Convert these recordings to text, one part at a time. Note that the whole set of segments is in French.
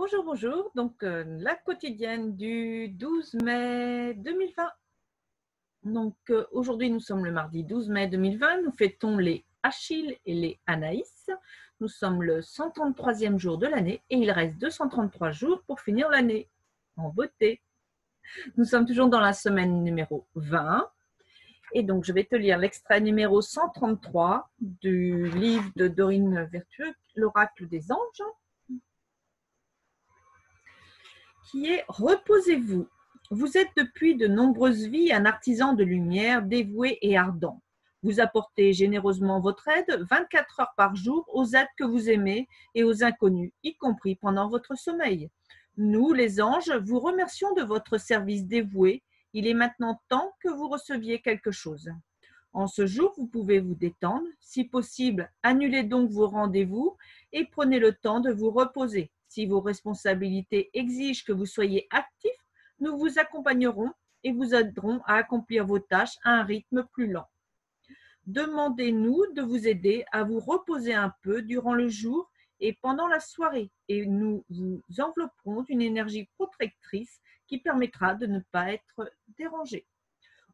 Bonjour, bonjour. Donc, la quotidienne du 12 mai 2020. Donc, aujourd'hui, nous sommes le mardi 12 mai 2020. Nous fêtons les Achille et les Anaïs. Nous sommes le 133e jour de l'année et il reste 233 jours pour finir l'année en beauté. Nous sommes toujours dans la semaine numéro 20. Et donc, je vais te lire l'extrait numéro 133 du livre de Dorine Vertueux, L'Oracle des Anges, qui est « Reposez-vous. Vous êtes depuis de nombreuses vies un artisan de lumière dévoué et ardent. Vous apportez généreusement votre aide 24 heures par jour aux êtres que vous aimez et aux inconnus, y compris pendant votre sommeil. Nous, les anges, vous remercions de votre service dévoué. Il est maintenant temps que vous receviez quelque chose. En ce jour, vous pouvez vous détendre. Si possible, annulez donc vos rendez-vous et prenez le temps de vous reposer. Si vos responsabilités exigent que vous soyez actif, nous vous accompagnerons et vous aiderons à accomplir vos tâches à un rythme plus lent. Demandez-nous de vous aider à vous reposer un peu durant le jour et pendant la soirée, et nous vous envelopperons d'une énergie protectrice qui permettra de ne pas être dérangé.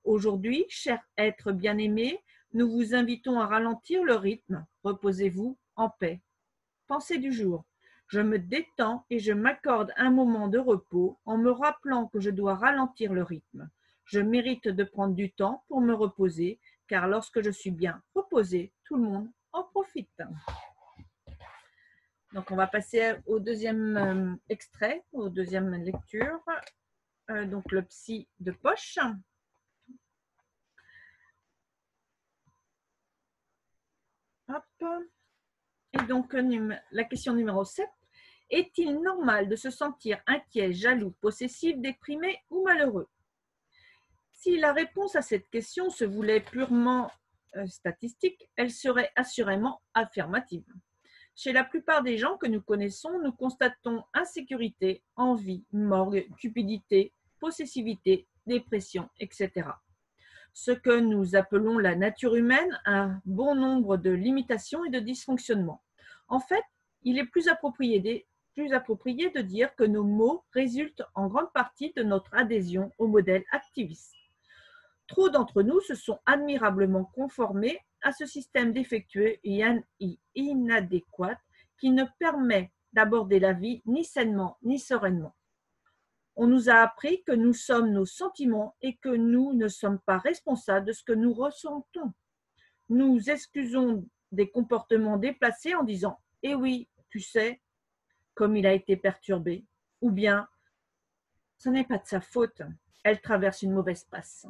Aujourd'hui, chers êtres bien-aimés, nous vous invitons à ralentir le rythme. Reposez-vous en paix. Pensée du jour. Je me détends et je m'accorde un moment de repos en me rappelant que je dois ralentir le rythme. Je mérite de prendre du temps pour me reposer, car lorsque je suis bien reposée, tout le monde en profite. Donc, on va passer au deuxième extrait, aux deuxième lecture. Donc, le psy de poche. Hop. Et donc, la question numéro 7. Est-il normal de se sentir inquiet, jaloux, possessif, déprimé ou malheureux? Si la réponse à cette question se voulait purement statistique, elle serait assurément affirmative. Chez la plupart des gens que nous connaissons, nous constatons insécurité, envie, morgue, cupidité, possessivité, dépression, etc. Ce que nous appelons la nature humaine a un bon nombre de limitations et de dysfonctionnements. En fait, il est plus approprié de dire que nos maux résultent en grande partie de notre adhésion au modèle activiste. Trop d'entre nous se sont admirablement conformés à ce système défectueux et inadéquat qui ne permet d'aborder la vie ni sainement ni sereinement. On nous a appris que nous sommes nos sentiments et que nous ne sommes pas responsables de ce que nous ressentons. Nous excusons des comportements déplacés en disant « Eh oui, tu sais, comme il a été perturbé » ou bien « Ce n'est pas de sa faute, elle traverse une mauvaise passe ».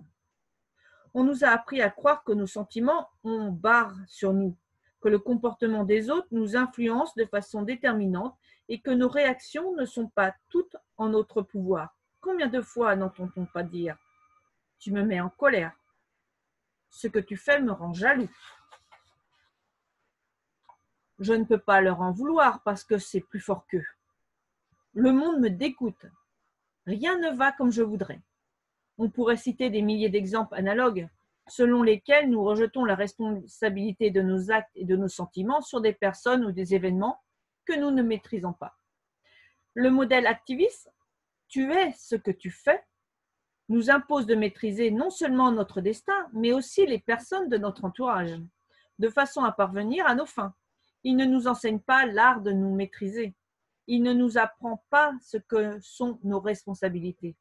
On nous a appris à croire que nos sentiments ont barre sur nous, que le comportement des autres nous influence de façon déterminante et que nos réactions ne sont pas toutes en notre pouvoir. Combien de fois n'entend-on pas dire « Tu me mets en colère, ce que tu fais me rend jaloux ». Je ne peux pas leur en vouloir parce que c'est plus fort qu'eux. Le monde me dégoûte. Rien ne va comme je voudrais. On pourrait citer des milliers d'exemples analogues selon lesquels nous rejetons la responsabilité de nos actes et de nos sentiments sur des personnes ou des événements que nous ne maîtrisons pas. Le modèle activiste, tu es ce que tu fais, nous impose de maîtriser non seulement notre destin, mais aussi les personnes de notre entourage, de façon à parvenir à nos fins. Il ne nous enseigne pas l'art de nous maîtriser. Il ne nous apprend pas ce que sont nos responsabilités.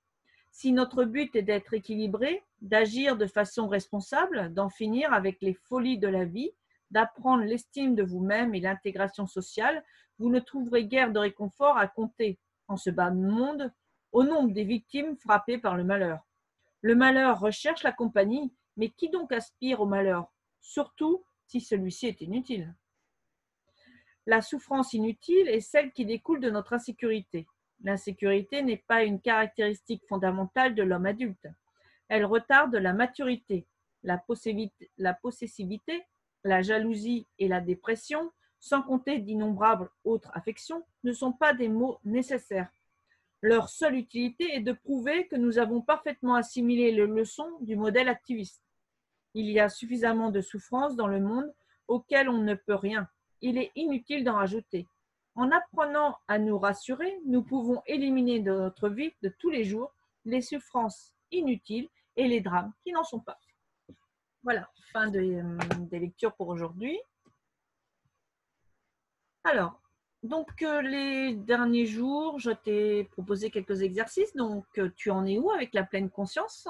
Si notre but est d'être équilibré, d'agir de façon responsable, d'en finir avec les folies de la vie, d'apprendre l'estime de vous-même et l'intégration sociale, vous ne trouverez guère de réconfort à compter, en ce bas monde, au nombre des victimes frappées par le malheur. Le malheur recherche la compagnie, mais qui donc aspire au malheur, surtout si celui-ci est inutile? La souffrance inutile est celle qui découle de notre insécurité. L'insécurité n'est pas une caractéristique fondamentale de l'homme adulte. Elle retarde la maturité, la possessivité, la jalousie et la dépression, sans compter d'innombrables autres affections, ne sont pas des maux nécessaires. Leur seule utilité est de prouver que nous avons parfaitement assimilé les leçons du modèle activiste. Il y a suffisamment de souffrances dans le monde auxquelles on ne peut rien. Il est inutile d'en rajouter. En apprenant à nous rassurer, nous pouvons éliminer de notre vie de tous les jours les souffrances inutiles et les drames qui n'en sont pas. Voilà, fin des lectures pour aujourd'hui. Alors, donc les derniers jours, je t'ai proposé quelques exercices. Donc, tu en es où avec la pleine conscience?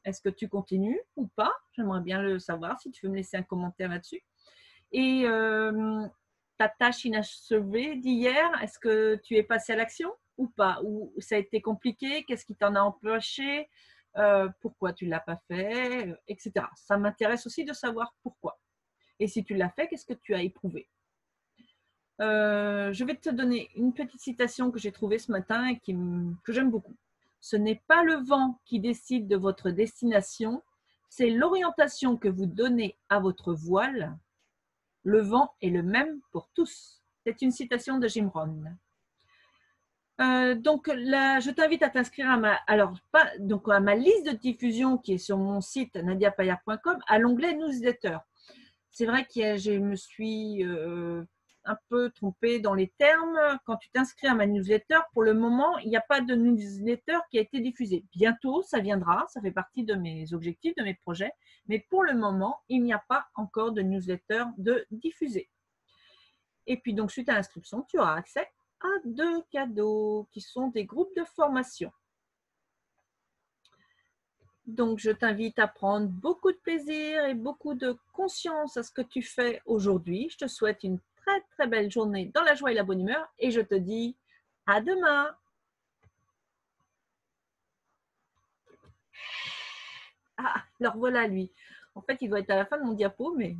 Est-ce que tu continues ou pas? J'aimerais bien le savoir, si tu veux me laisser un commentaire là-dessus. Et ta tâche inachevée d'hier, est-ce que tu es passé à l'action ou pas? Ou ça a été compliqué? Qu'est-ce qui t'en a empêché? Pourquoi tu ne l'as pas fait? Etc. Ça m'intéresse aussi de savoir pourquoi. Et si tu l'as fait, qu'est-ce que tu as éprouvé? Je vais te donner une petite citation que j'ai trouvée ce matin et que j'aime beaucoup. Ce n'est pas le vent qui décide de votre destination, c'est l'orientation que vous donnez à votre voile. Le vent est le même pour tous. C'est une citation de Jim Rohn. Donc là, je t'invite à t'inscrire à ma liste de diffusion qui est sur mon site nadiapayard.com à l'onglet newsletter. C'est vrai que je me suis un peu trompée dans les termes. Quand tu t'inscris à ma newsletter, pour le moment, il n'y a pas de newsletter qui a été diffusé. Bientôt, ça viendra, ça fait partie de mes objectifs, de mes projets. Mais pour le moment, il n'y a pas encore de newsletter de diffusé. Et puis donc, suite à l'inscription, tu auras accès à 2 cadeaux qui sont des groupes de formation. Donc, je t'invite à prendre beaucoup de plaisir et beaucoup de conscience à ce que tu fais aujourd'hui. Je te souhaite une très, très belle journée dans la joie et la bonne humeur et je te dis à demain. Ah, alors voilà lui. En fait, il doit être à la fin de mon diapo, mais